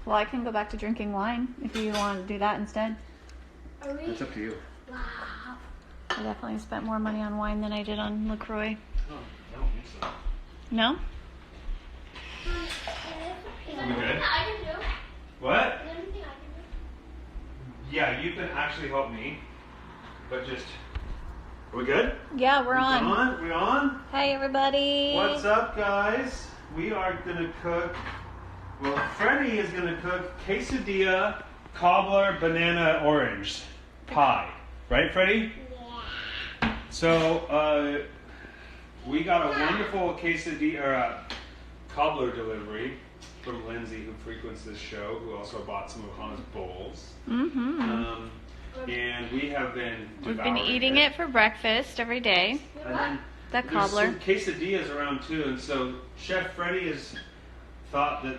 Well, I can go back to drinking wine if you want to do that instead. It's up to you. Wow. I definitely spent more money on wine than I did on LaCroix. Oh, I don't think so. No? Are we good? What? Yeah, you can actually help me, but just... Are we good? Yeah, we're on. We on? Hey, everybody. What's up, guys? We are going to cook... Well, Freddie is going to cook quesadilla, cobbler, banana, orange pie. Right, Freddie? Yeah. So, we got a wonderful quesadilla, or cobbler delivery from Lindsay, who frequents this show, who also bought some of Hannah's bowls. Mm-hmm. And we have been We've been eating it for breakfast every day. And then that cobbler. There's some quesadillas around too, and so Chef Freddie has thought that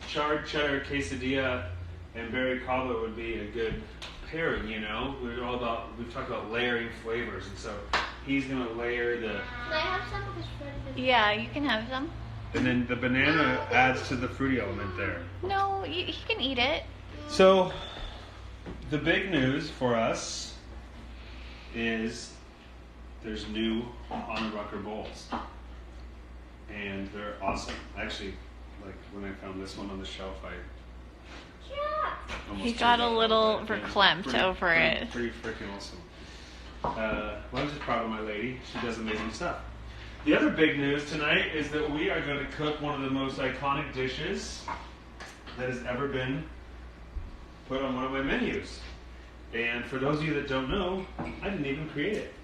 charred cheddar quesadilla and berry cobbler would be a good pairing. You know, we've talked about layering flavors, and so he's gonna layer the. Can I have some? Yeah, you can have some. And then the banana adds to the fruity element there. No, he can eat it. So, the big news for us is there's new Hannah Rucker bowls. And they're awesome. Actually, like when I found this one on the shelf, I almost He got a little verklempt pretty, over it. Pretty freaking awesome. Well, I'm just proud of my lady. She does amazing stuff. The other big news tonight is that we are going to cook one of the most iconic dishes that has ever been put on one of my menus. And for those of you that don't know, I didn't even create it.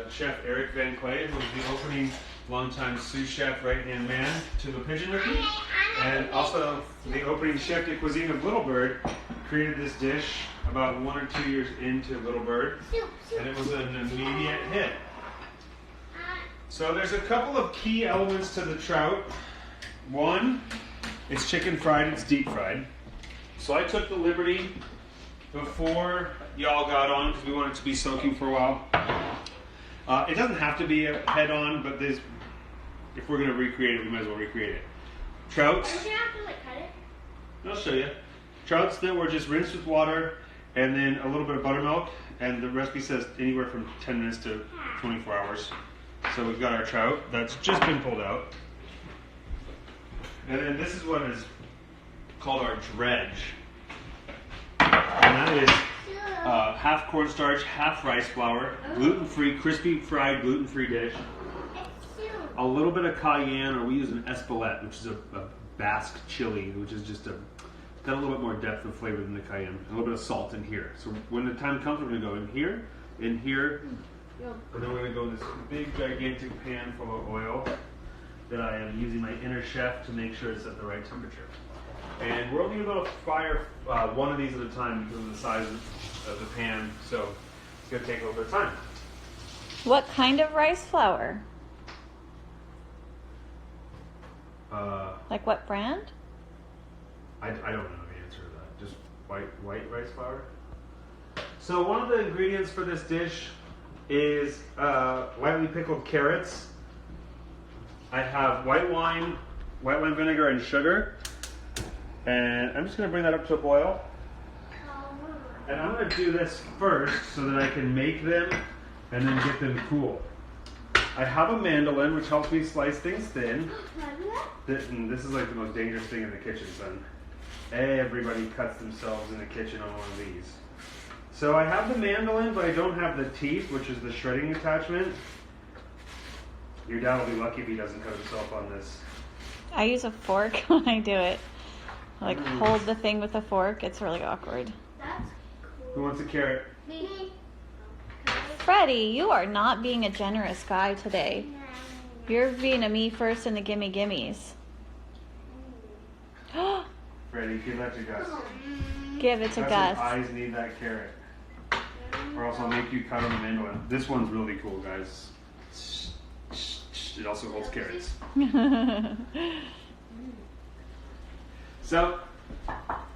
Chef Eric Van Clay, who was the opening longtime sous chef right-hand man to the Pigeon Rookie, and also the opening chef de cuisine of Little Bird, created this dish about 1 or 2 years into Little Bird, and it was an immediate hit. So there's a couple of key elements to the trout. One, it's chicken fried, it's deep fried. So I took the liberty before y'all got on, because we want it to be soaking for a while. It doesn't have to be a head on, but if we're going to recreate it, we might as well recreate it. Trouts. Are you going to have to cut it? I'll show you. Trouts that were just rinsed with water and then a little bit of buttermilk, and the recipe says anywhere from 10 minutes to 24 hours. So we've got our trout that's just been pulled out. And then this is what is called our dredge. And that is half cornstarch, half rice flour, gluten-free, crispy fried gluten-free dish. A little bit of cayenne, or we use an espelette, which is a Basque chili, which is just got a little bit more depth of flavor than the cayenne. A little bit of salt in here. So when the time comes, we're going to go in here, and then we're going to go in this big, gigantic pan full of oil that I am using my inner chef to make sure it's at the right temperature. And we're only going to fire one of these at a time because of the size of the pan, so it's going to take a little bit of time. What kind of rice flour? Like what brand? I don't know the answer to that. Just white rice flour. So one of the ingredients for this dish is lightly pickled carrots. I have white wine vinegar, and sugar. And I'm just going to bring that up to a boil. And I'm going to do this first so that I can make them and then get them cool. I have a mandolin, which helps me slice things thin. This is like the most dangerous thing in the kitchen, son. Everybody cuts themselves in the kitchen on one of these. So I have the mandolin, but I don't have the teeth, which is the shredding attachment. Your dad will be lucky if he doesn't cut himself on this. I use a fork when I do it. I hold the thing with a fork. It's really awkward. That's cool. Who wants a carrot? Me. Freddie, you are not being a generous guy today. You're being a me first in the gimme gimmies. Freddie, give that to Gus. Give it to Gus. Eyes need that carrot. Or else I'll make you cut on the mandolin. This one's really cool, guys. It also holds carrots. So,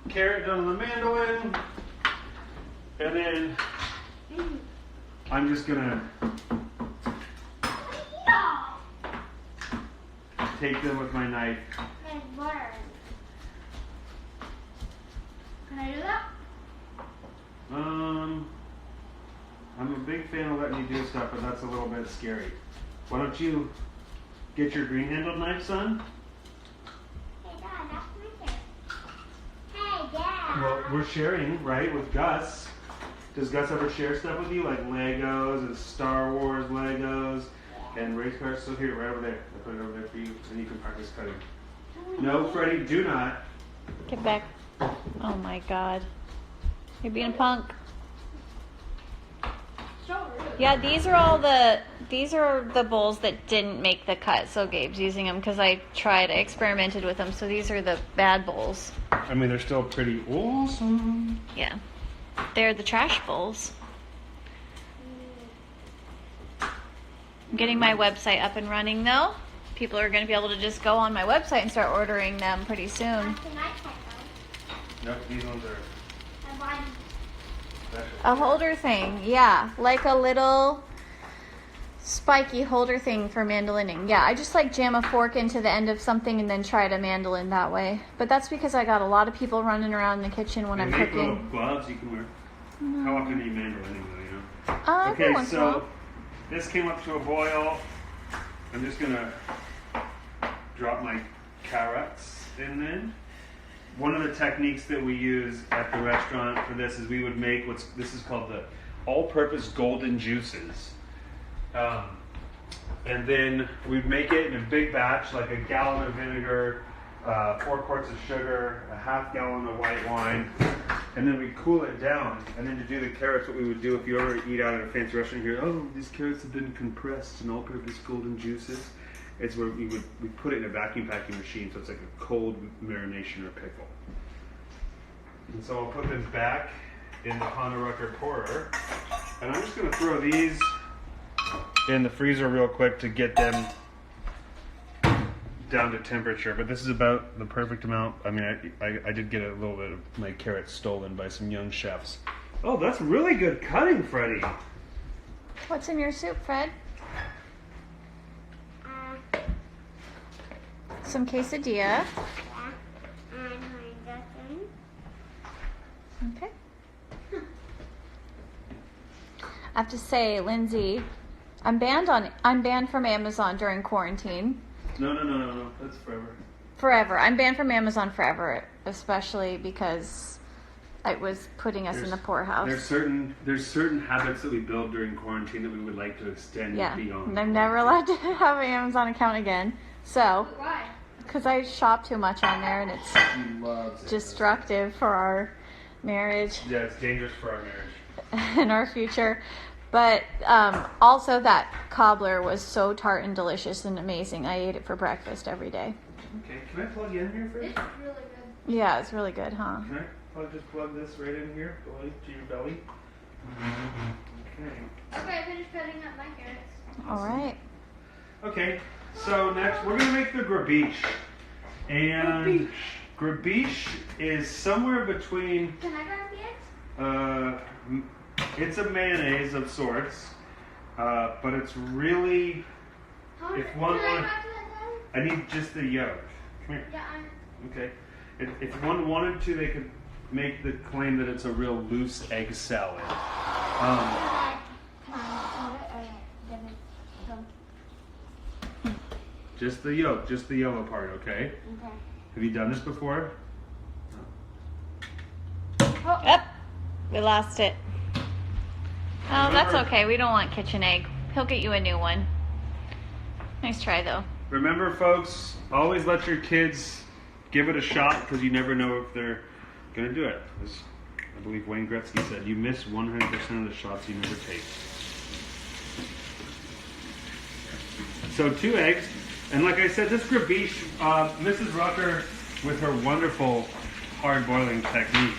carrot done on the mandolin. And then I'm just gonna take them with my knife letting you do stuff, but that's a little bit scary. Why don't you get your green handled knife, son? Hey, Dad, that's my turn. Hey, Dad. Well, we're sharing, right, with Gus. Does Gus ever share stuff with you, like Legos and Star Wars Legos and race cars? So here, right over there. I put it over there for you, and you can practice cutting. No, Freddie, do not. Get back. Oh my God. You're being a punk. So rude. Yeah, these are the bowls that didn't make the cut, so Gabe's using them because I experimented with them, so these are the bad bowls. I mean, they're still pretty awesome. Yeah. They're the trash bowls. I'm getting my website up and running though. People are going to be able to just go on my website and start ordering them pretty soon. Can I cut those? Nope, these ones are I want special. A holder thing, yeah. Like a little spiky holder thing for mandolining. Yeah, I just like jam a fork into the end of something and then try to mandolin that way. But that's because I got a lot of people running around in the kitchen when I'm Make little cooking. gloves you can wear. How often are you mandolining though, you know? Every Okay, once in a while. so this came up to a boil. I'm just gonna drop my carrots in then. One of the techniques that we use at the restaurant for this is we would make this is called the all-purpose golden juices. And then we'd make it in a big batch, like a gallon of vinegar, 4 quarts of sugar, a half gallon of white wine, and then we cool it down. And then to do the carrots, what we would do if you ever eat out at a fancy restaurant here, oh, these carrots have been compressed in all-purpose golden juices. It's where we put it in a vacuum packing machine, so it's like a cold marination or pickle. And so I'll put them back in the Honda pourer, and I'm just going to throw these in the freezer real quick to get them down to temperature. But this is about the perfect amount. I mean, I did get a little bit of my carrots stolen by some young chefs. Oh, that's really good cutting, Freddie. What's in your soup, Fred? Some quesadilla. yeah. And my dressing. Okay. I have to say, Lindsay, I'm banned from Amazon during quarantine. No. That's forever. Forever. I'm banned from Amazon forever, especially because it was putting us in the poorhouse. There's certain habits that we build during quarantine that we would like to extend Yeah. beyond. And I'm never allowed to have an Amazon account again. So, Why? because I shop too much on there and it's He loves it. destructive for our marriage Yeah, it's dangerous for our marriage. and our future. But also that cobbler was so tart and delicious and amazing. I ate it for breakfast every day. Okay, can I plug in here, Freddie? It's really good. Yeah, it's really good, huh? Can I just plug this right in here, belly to your belly? Okay. Okay, I finished cutting up my carrots. All right. Okay, so next we're gonna make the Gribiche. And Gribiche is somewhere between, Can I grab the eggs? it's a mayonnaise of sorts, but it's really, if one Can I wanted, grab that, I need just the yolk. Come here. Dad? Yeah, Okay. If one wanted to, they could make the claim that it's a real loose egg salad. Just the yolk, just the yellow part, okay? Okay. Have you done this before? Yep. We lost it. Oh, that's Remember- okay. We don't want kitchen egg. He'll get you a new one. Nice try, though. Remember, folks, always let your kids give it a shot because you never know if they're going to do it. As I believe Wayne Gretzky said, you miss 100% of the shots you never take. So 2 eggs. And like I said, this Gribiche, Mrs. Rucker, with her wonderful hard boiling technique,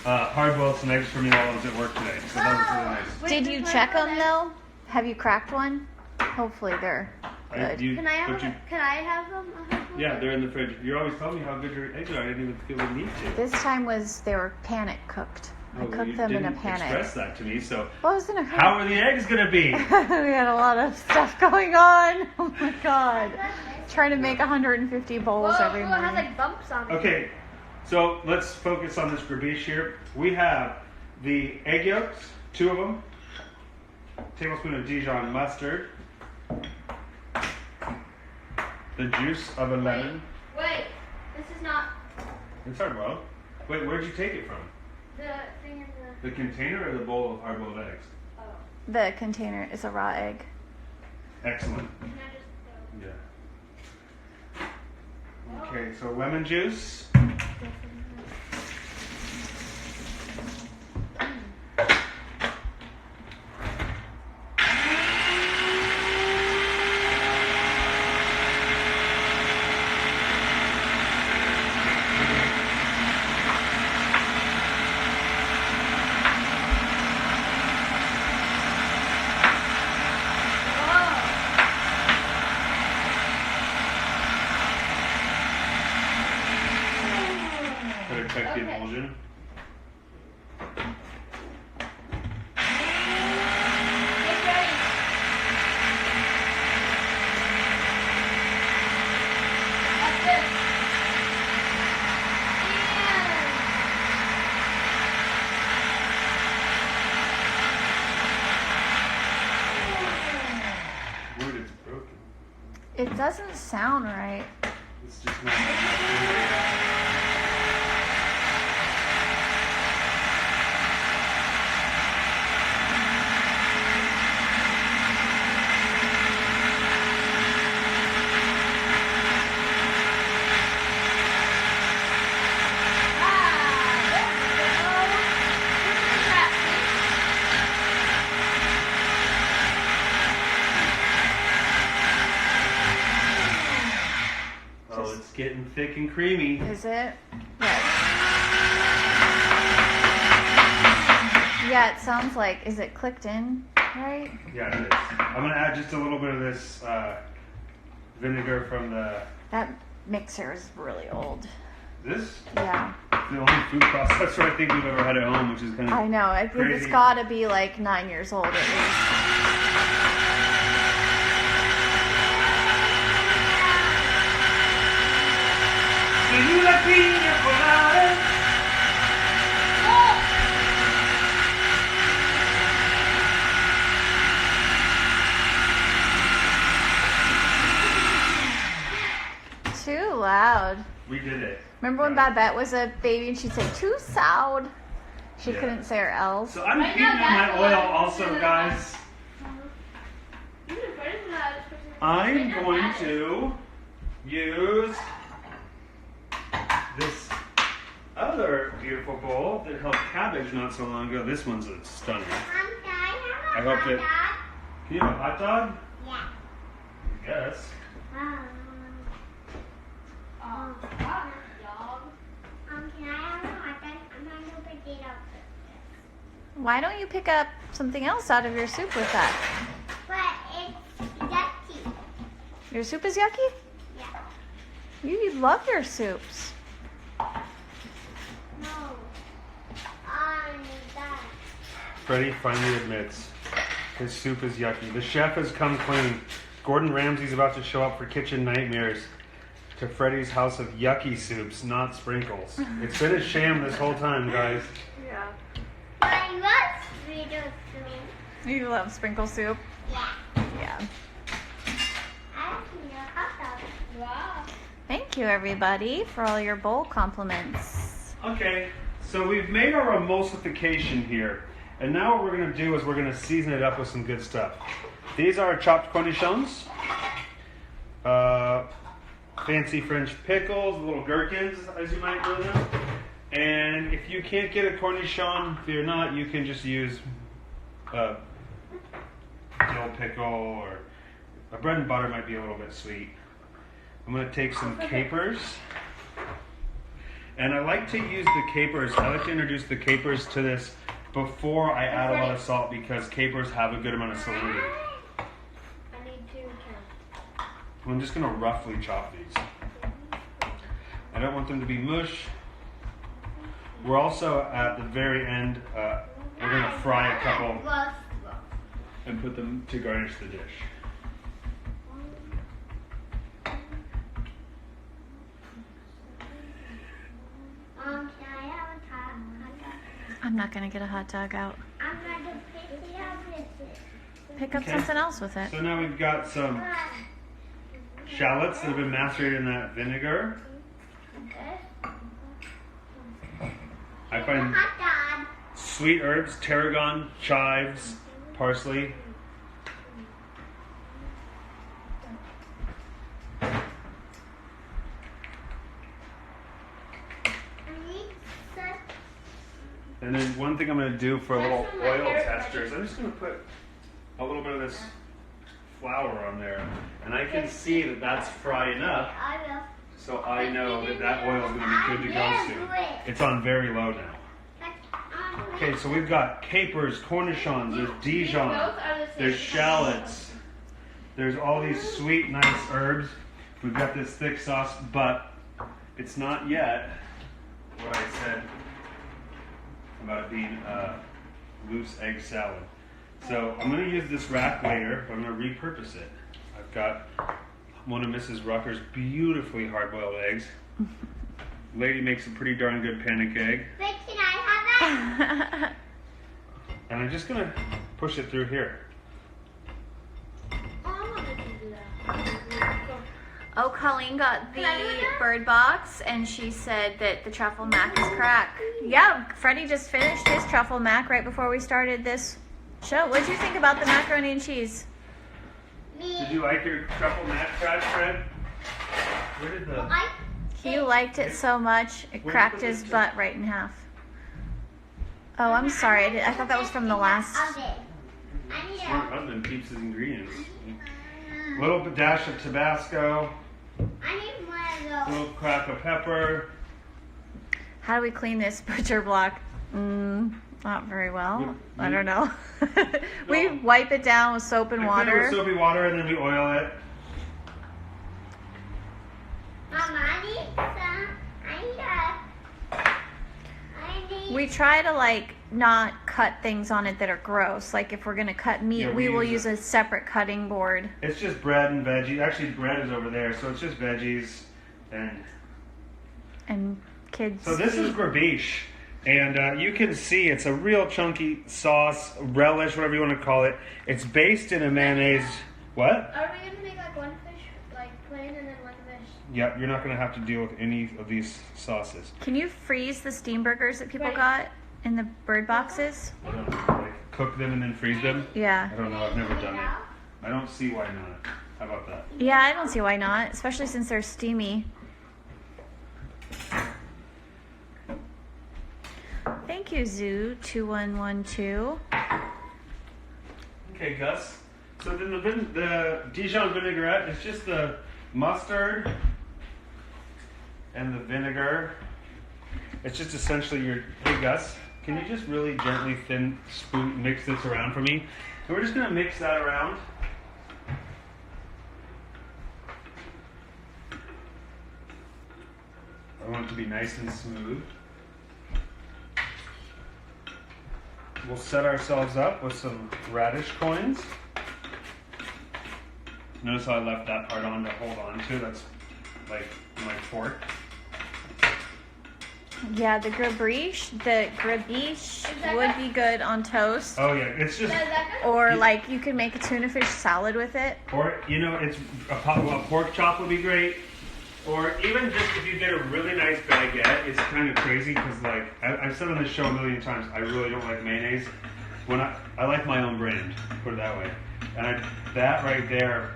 hard boiled some eggs for me while I was at work today. So that was really nice. Did you check them, though? Have you cracked one? Hopefully they're good. Can I have them? Yeah, they're in the fridge. You're always telling me how good your eggs are. I didn't even feel the need to. This time they were panic cooked. I Oh, cooked you them in a didn't panic. express that to me, so Well, I was in a hurry. how are the eggs going to be? We had a lot of stuff going on. Oh my god. Trying to make 150 bowls every it has morning. like bumps on it. Okay, so let's focus on this Gribiche here. We have the egg yolks, 2 of them. tablespoon of Dijon mustard, the juice of a lemon. Wait, this is not It's hard-boiled. Wait, where'd you take it from? the thing in The container or the bowl of hard-boiled eggs? the container is a raw egg. Excellent. Can I just Yeah. Okay, so lemon juice. Better check the emulsion. Get ready. That's it. Word, it's broken. It doesn't sound right. It's just not. Oh, it's getting thick and creamy. Is it? Yes. Yeah, it sounds like. Is it clicked in? Right? Yeah, it is. I'm gonna add just a little bit of this vinegar from That mixer is really old. this. Yeah. The only food processor I think we've ever had at home, which is kind of. I know. I think it's Crazy. got to be like 9 years old at least. Too loud. We did it. Remember when Yeah. Babette was a baby and she'd say too loud? She Yeah. couldn't say her L's. So I'm heating up my oil also, guys. I'm going to use this other beautiful bowl that held cabbage not so long ago. This one's a stunner. I hope that. Can you have a hot dog? Yeah. Yes. Can I have a hot dog? I'm going to potato. Why don't you pick up something else out of your soup with that? But it's yucky. Your soup is yucky? Yeah. You love your soups. No. That. Freddie finally admits his soup is yucky. The chef has come clean. Gordon Ramsay's about to show up for kitchen nightmares to Freddie's house of yucky soups, not sprinkles. It's been a sham this whole time, guys. Yeah. I love sweeter soup. You love sprinkle soup? Yeah. Yeah. I like your hot dog. Wow. Thank you, everybody, for all your bowl compliments. Okay, so we've made our emulsification here. And now what we're going to do is we're going to season it up with some good stuff. These are chopped cornichons, fancy French pickles, little gherkins, as you might know them. And if you can't get a cornichon, fear not, you can just use a dill pickle, or a bread and butter might be a little bit sweet. I'm going to take some capers. And I like to use the capers, I like to introduce the capers to this before I add a lot of salt, because capers have a good amount of salinity. I need to I'm just going to roughly chop these. I don't want them to be mush. We're also at the very end, we're going to fry a couple and put them to garnish the dish. Can I have a hot dog? I'm not going to get a hot dog out. I'm going to pick it up with it. pick up Okay. something else with it. So now we've got some shallots that have been macerated in that vinegar. I find Hot dog. sweet herbs, tarragon, chives, parsley. And then one thing I'm going to do for a little oil tester is I'm just going to put a little bit of this flour on there. And I can see that that's frying up, so I know that that oil is going to be good to go soon. It's on very low now. Okay, so we've got capers, cornichons, there's Dijon, there's shallots, there's all these sweet, nice herbs. We've got this thick sauce, but it's not yet what I said about it being a loose egg salad. So I'm going to use this rack later, but I'm going to repurpose it. I've got one of Mrs. Rucker's beautifully hard-boiled eggs. Lady makes a pretty darn good panic egg. Wait, can I have that? And I'm just going to push it through here. I want to do that. Oh, Colleen got the bird box, and she said that the truffle mac is crack. Yeah, Freddie just finished his truffle mac right before we started this show. What did you think about the macaroni and cheese? Did you like your truffle mac crack, Fred? Where did the... He liked it so much, it cracked his butt right in half. Oh, I'm sorry. I thought that was from the last... Smart husband keeps his ingredients. A little dash of Tabasco. I need one of A those. little crack of pepper. How do we clean this butcher block? Not very well. I don't know. We wipe it down with soap and I clean it water. with soapy water, and then we oil it. Mama, I need some. We try to like not cut things on it that are gross. Like if we're gonna cut meat, Yeah, we will use use a separate cutting board. It's just bread and veggies. Actually, bread is over there, so it's just veggies And kids. So this is eat. Gribiche, and you can see it's a real chunky sauce, relish, whatever you want to call it. It's based in a mayonnaise. What? Are we gonna make like one fish, like plain, and then one fish? Yep, you're not going to have to deal with any of these sauces. Can you freeze the steam burgers that people Right. got in the bird boxes? I don't know, like cook them and then freeze them. Yeah. I don't know. I've never done it. I don't see why not. How about that? Yeah, I don't see why not, especially since they're steamy. Thank you, Zoo2112. Okay, Gus. So then the Dijon vinaigrette is just the mustard and the vinegar. It's just essentially your... Hey, Gus, can you just really gently thin spoon mix this around for me? And we're just going to mix that around. I want it to be nice and smooth. We'll set ourselves up with some radish coins. Notice how I left that part on to hold on to. That's like my fork. Yeah, the Gribiche would be good on toast. Oh yeah, it's just... Or like you could make a tuna fish salad with it. Or, you know, it's a pork chop would be great. Or even just if you did a really nice baguette, it's kind of crazy because, like, I've said on this show a million times, I really don't like mayonnaise. I like my own brand, put it that way. And that right there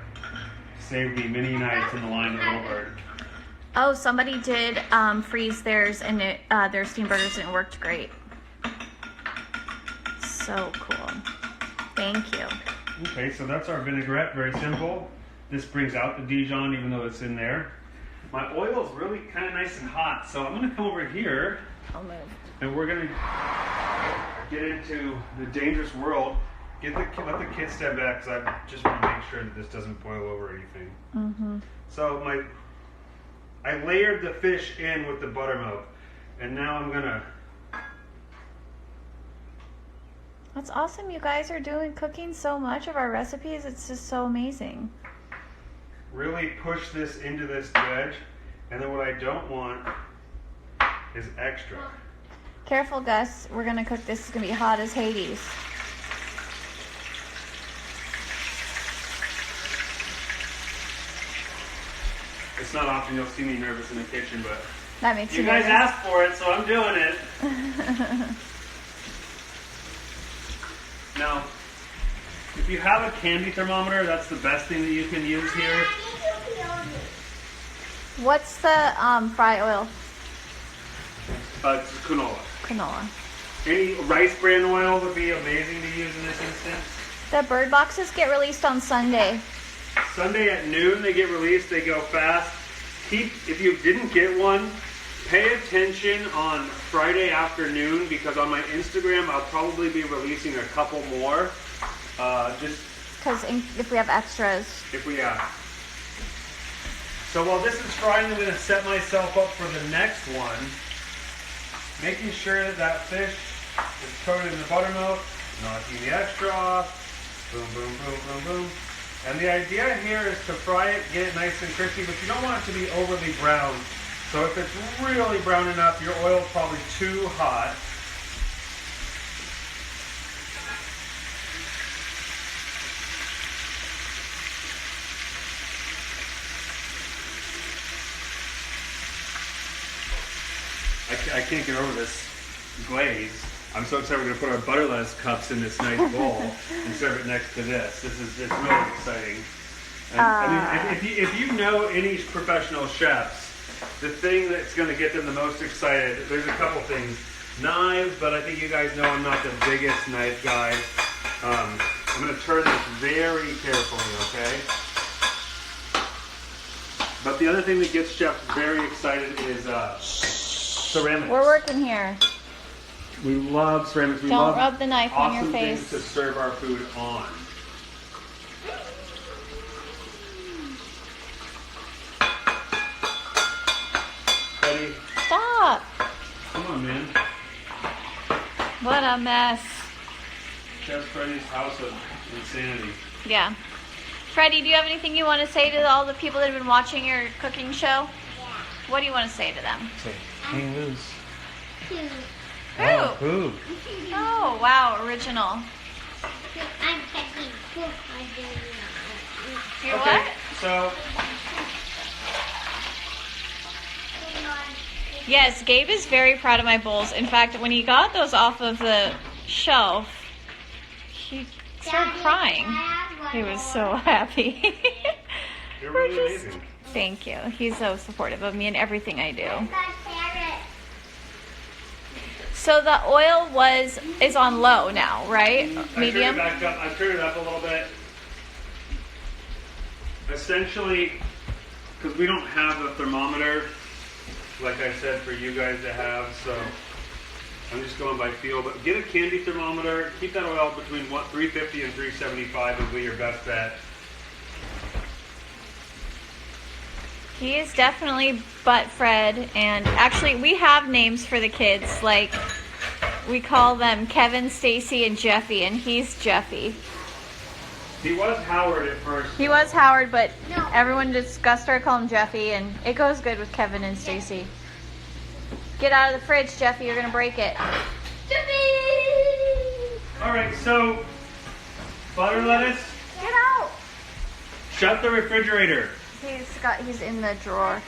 saved me many nights in the line at Little Bird. Oh, somebody did freeze theirs and their steam burgers and it worked great. So cool. Thank you. Okay, so that's our vinaigrette, very simple. This brings out the Dijon even though it's in there. My oil is really kind of nice and hot, so I'm going to come over here I'll move. and we're going to get into the dangerous world. Let the kids step back because I just want to make sure that this doesn't boil over or anything. Mm-hmm. So I layered the fish in with the buttermilk, and now I'm going to... That's awesome. You guys are cooking so much of our recipes. It's just so amazing. really push this into this wedge, and then what I don't want is extra. Careful, Gus. We're going to cook this. It's going to be hot as Hades. It's not often you'll see me nervous in the kitchen, but That makes you guys nervous. asked for it, so I'm doing it. Now, if you have a candy thermometer, that's the best thing that you can use here. What's the fry oil? It's canola. Canola. Any rice bran oil would be amazing to use in this instance. The bird boxes get released on Sunday. Sunday at noon they get released, they go fast. If you didn't get one, pay attention on Friday afternoon because on my Instagram I'll probably be releasing a couple more. Just Because if we have extras. if we So while this is frying, I'm going to set myself up for the next one. Making sure that that fish is coated in the buttermilk, knocking the extra off. Boom, boom, boom, boom, boom. And the idea here is to fry it, get it nice and crispy, but you don't want it to be overly brown. So if it's really brown enough, your oil's probably too hot. I can't get over this glaze. I'm so excited we're going to put our butter lettuce cups in this nice bowl and serve it next to this. It's really exciting. And, I mean, if you know any professional chefs, the thing that's going to get them the most excited, there's a couple things. Knives, but I think you guys know I'm not the biggest knife guy. I'm going to turn this very carefully, okay? But the other thing that gets chefs very excited is ceramics. We're working here. We love ceramics. We Don't love rub the knife on your awesome face. things to serve our food on. Ready? Stop. Come on, man. What a mess. Chef Freddy's house of insanity. Yeah. Freddie, do you have anything you want to say to all the people that have been watching your cooking show? What do you want to say to them? Say, hang loose. Who? Who? Oh, wow, original. I'm checking poop. You're Okay, what? so Yes, Gabe is very proud of my bowls. In fact, when he got those off of the shelf, he started crying. He was so happy. you're We're really just- amazing. Thank you. He's so supportive of me in everything I do. So the oil is on low now, right? Medium? I turned it back up. I turned it up a little bit. Essentially, because we don't have a thermometer, like I said, for you guys to have, so I'm just going by feel. But get a candy thermometer. Keep that oil between 350 and 375 would be your best bet. He is definitely butt Fred, and actually we have names for the kids. Like we call them Kevin, Stacy, and Jeffy, and he's Jeffy. He was Howard at first. He was Howard, but No. everyone just started calling him Jeffy, and it goes good with Kevin and Stacy. Get out of the fridge, Jeffy. You're gonna break it. All right, so butter lettuce. Get out. Shut the refrigerator. He's in the drawer.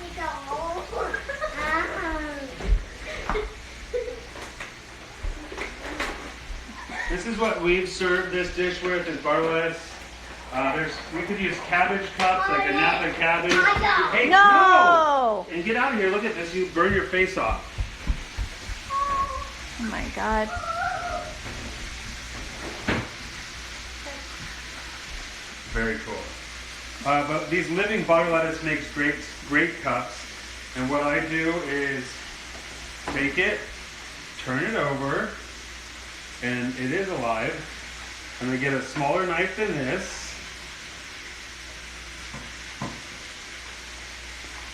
This is what we've served this dish with is butter lettuce. We could use cabbage cups, like a Napa cabbage. Hey, No! And get out of here. Look at this. You burn your face off. Oh my God. Very cool. But these living butter lettuce makes great cups. And what I do is take it, turn it over, and it is alive. I'm going to get a smaller knife than this.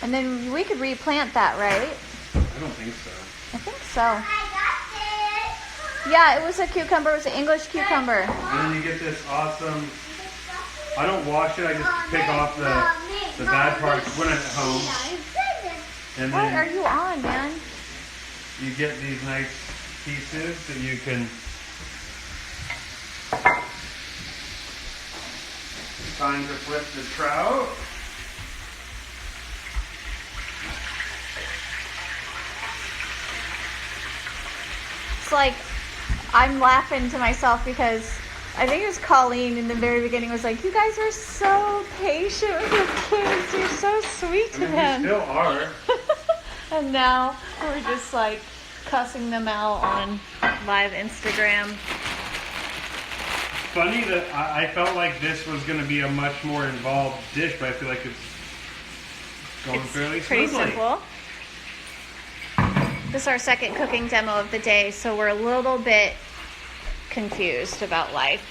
And then we could replant that, right? I don't think so. I think so. Yeah, it was a cucumber. It was an English cucumber. And then you get this awesome, I don't wash it, I just pick off the bad parts when I'm at home. And What are then you on, man? you get these nice pieces that you can, time to flip the trout. like, I'm laughing to myself because I think it was Colleen in the very beginning was like, you guys are so patient with your kids. You're so sweet to them. We still are. And now we're just like cussing them out on live Instagram. Funny that I felt like this was going to be a much more involved dish, but I feel like it's going fairly pretty smoothly. simple. This is our second cooking demo of the day, so we're a little bit confused about life.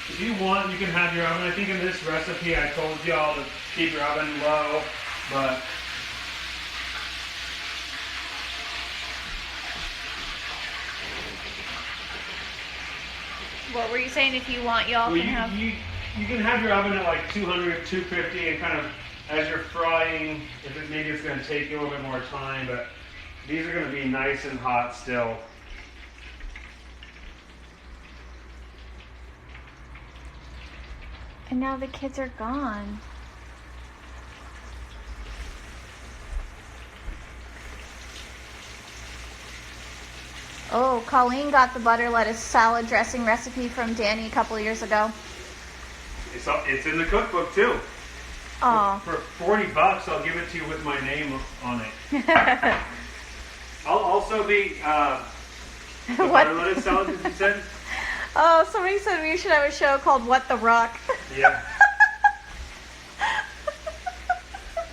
If you want, you can have your oven. I think in this recipe I told y'all to keep your oven low, but What were you saying? If you want, y'all can have... you can have your oven at like 200, 250, and kind of as you're frying, maybe it's going to take you a little bit more time, but these are going to be nice and hot still. And now the kids are gone. Oh, Colleen got the butter lettuce salad dressing recipe from Danny a couple of years ago. It's in the cookbook too. Oh. For $40, I'll give it to you with my name on it. I'll also be the butter lettuce salad, as you said. Oh, somebody said we should have a show called What the Rock. Yeah.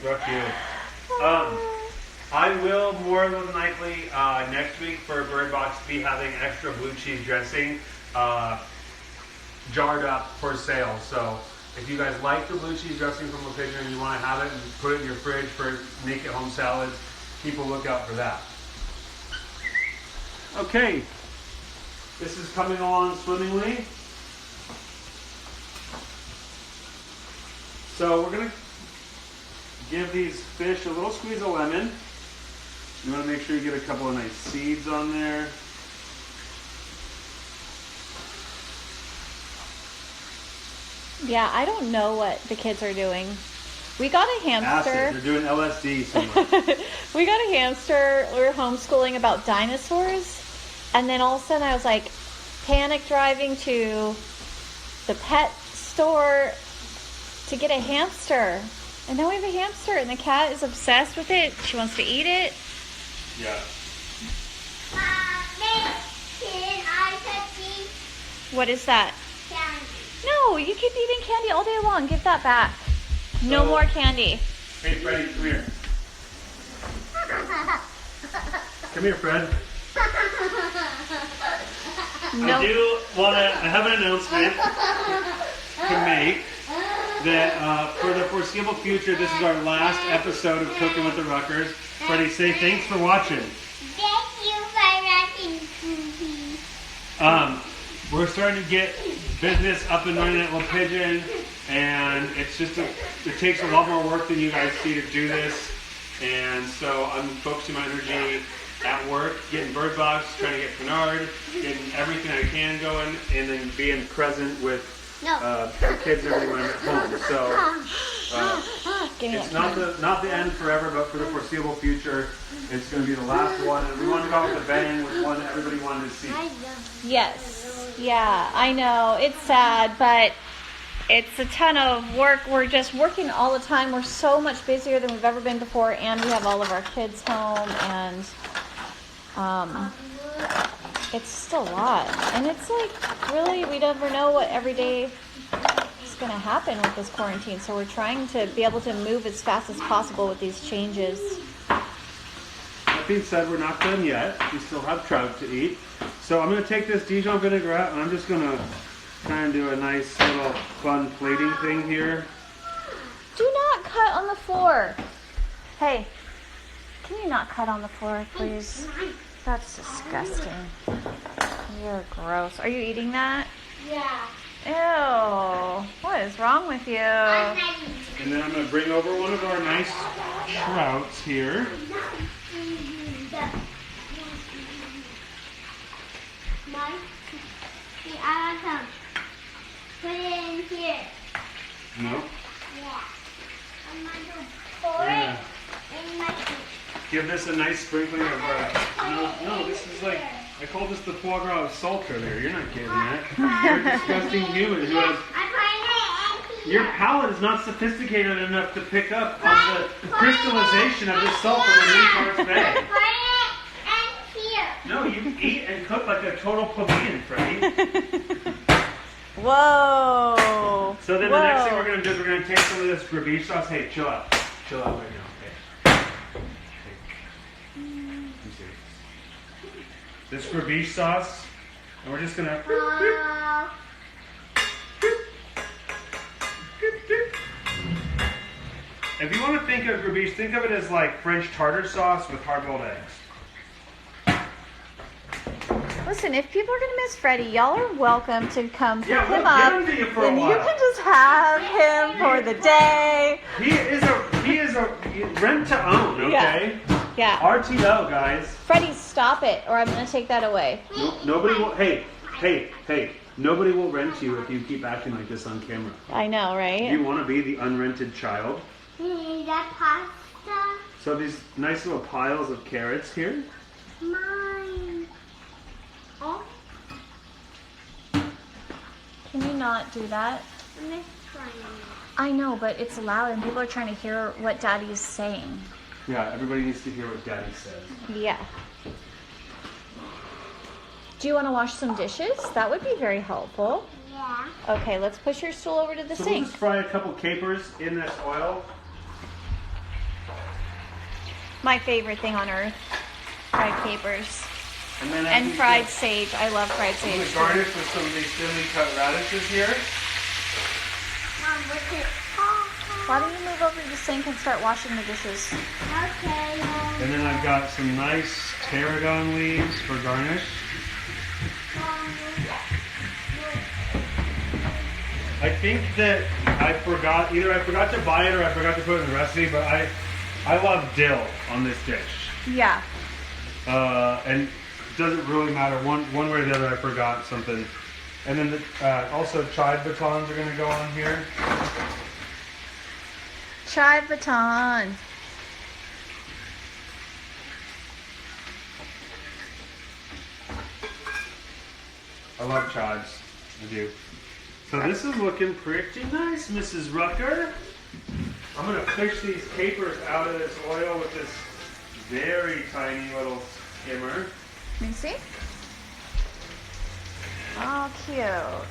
Rock you. I will more than likely next week for Bird Box be having extra blue cheese dressing jarred up for sale. So if you guys like the blue cheese dressing from Le Pigeon and you want to have it and put it in your fridge for make it home salads, keep a lookout for that. Okay, this is coming along swimmingly. So we're going to give these fish a little squeeze of lemon. You want to make sure you get a couple of nice seeds on there. Yeah, I don't know what the kids are doing. We got a hamster. Acid. They're doing LSD somewhere. We got a hamster. We were homeschooling about dinosaurs. And then all of a sudden I was like panic driving to the pet store to get a hamster. And now we have a hamster and the cat is obsessed with it. She wants to eat it. Yeah. Can I touch What is that? candy? No, you keep eating candy all day long. Give that back. No So- more candy. Hey, Freddie, come here. Come here, Fred. No. I have an announcement to make that for the foreseeable future, this is our last episode of Cooking with the Ruckers. Freddie, say thanks for watching. Thank you for watching. We're starting to get business up and running at Le Pigeon, and it takes a lot more work than you guys see to do this. And so I'm focusing my energy at work, getting Bird Box, trying to get Pinard, getting everything I can going, and then being present with the kids and everyone at home. So it's not the end forever, but for the foreseeable future, it's going to be the last one. And we wanted to go out with a bang with one that everybody wanted to see. Yes. Yeah, I know. It's sad, but it's a ton of work. We're just working all the time. We're so much busier than we've ever been before, and we have all of our kids home, and it's just a lot. And it's like, really, we never know what every day is going to happen with this quarantine, so we're trying to be able to move as fast as possible with these changes. That being said, we're not done yet. We still have trout to eat. So I'm going to take this Dijon Vinaigrette, and I'm just going to kind of do a nice little fun plating thing here. Do not cut on the floor. Hey, can you not cut on the floor, please? That's disgusting. You're gross. Are you eating that? Yeah. Ew. What is wrong with you? And then I'm going to bring over one of our nice trouts here. I want some. Put it in here. No? Yeah. I'm going to pour Yeah. it in my Give this a nice sprinkling of no, this is like, I call this the foie gras of salt earlier. You're not getting that. You're a disgusting human who has... Your palate is not sophisticated enough to pick up on the crystallization of this salt in the new parts bag. No, you eat and cook like a total plebeian, Freddie. Whoa. So then the next thing we're going to do is we're going to take some of this Gribiche sauce. Hey, chill out. Chill out right now. This Gribiche sauce, and we're just gonna. If you want to think of Gribiche, think of it as like French tartar sauce with hard-boiled eggs. Listen, if people are gonna miss Freddie, y'all are welcome to come pick him we'll up, give him to you for a and you while. can just have him for the day. He is a rent to own, okay? Yeah. RTO, guys. Freddie, stop it, or I'm gonna take that away. Nobody will. Hey. Nobody will rent you if you keep acting like this on camera. I know, right? You want to be the unrented child. That pasta. So these nice little piles of carrots here. Mine. Oh, Can you not do that? I'm trying. I know, but it's loud and people are trying to hear what Daddy's saying. Yeah, everybody needs to hear what Daddy says. Yeah. Do you want to wash some dishes? That would be very helpful. Yeah. Okay, let's push your stool over to the So we'll sink. just fry a couple capers in this oil. My favorite thing on earth. Fried capers. And then And fried sage. I love fried I'm going sage. to garnish with some of these thinly cut radishes here. Mom, look at. Why don't you move over to the sink and start washing the dishes? Okay. And then I've got some nice tarragon leaves for garnish. I think that either I forgot to buy it or I forgot to put it in the recipe, but I love dill on this dish. Yeah. And it doesn't really matter. One way or the other, I forgot something. And then also chive batons are going to go on here. Chive baton. I love chives. I do. So this is looking pretty nice, Mrs. Rucker. I'm going to fish these capers out of this oil with this very tiny little skimmer. Let me see. Oh, cute.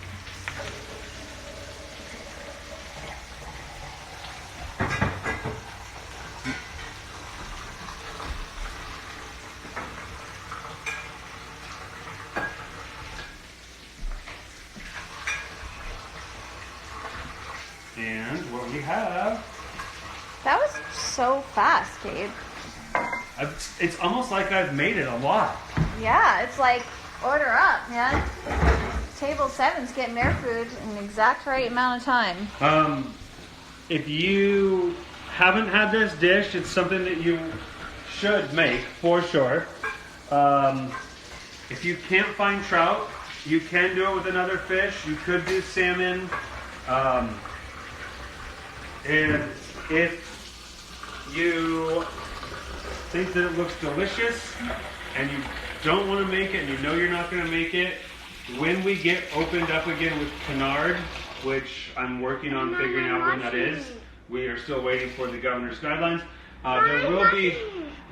And what we have, That was so fast, Gabe. it's almost like I've made it a lot. Yeah, it's like order up, man. Table 7's getting their food in the exact right amount of time. If you haven't had this dish, it's something that you should make for sure. If you can't find trout, you can do it with another fish. You could do salmon. And if you think that it looks delicious and you don't want to make it and you know you're not going to make it, when we get opened up again with canard, which I'm working on figuring out when that is, we are still waiting for the governor's guidelines.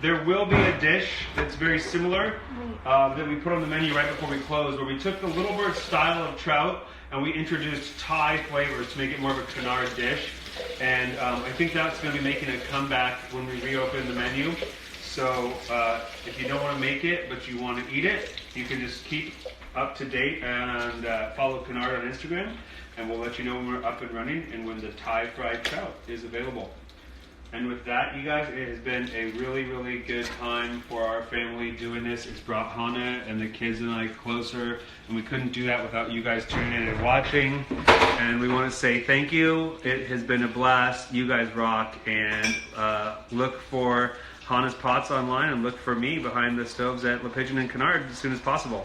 There will be a dish that's very similar that we put on the menu right before we close, where we took the Little Bird style of trout and we introduced Thai flavors to make it more of a canard dish. And I think that's going to be making a comeback when we reopen the menu. So if you don't want to make it, but you want to eat it, you can just keep up to date and follow Canard on Instagram, and we'll let you know when we're up and running and when the Thai fried trout is available. And with that, you guys, it has been a really, really good time for our family doing this. It's brought Hannah and the kids and I closer, and we couldn't do that without you guys tuning in and watching. And we want to say thank you. It has been a blast. You guys rock. And look for Hannah's Pots online, and look for me behind the stoves at Le Pigeon and Canard as soon as possible.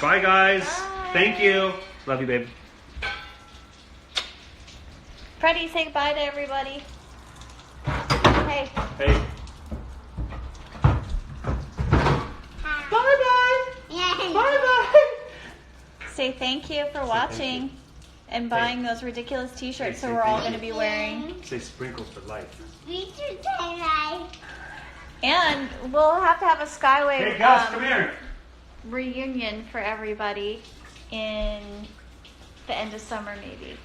Bye, guys. Bye. Thank you. Love you, babe. Freddie, say goodbye to everybody. Hey. Hey. Bye-bye. Yeah. Bye-bye. Say thank you for thank watching you. and buying those ridiculous t-shirts Say that we're all thank going to be wearing. Say sprinkles for life. We should say life. And we'll have to have a Skyway Hey, Gus, come here. reunion for everybody in the end of summer maybe.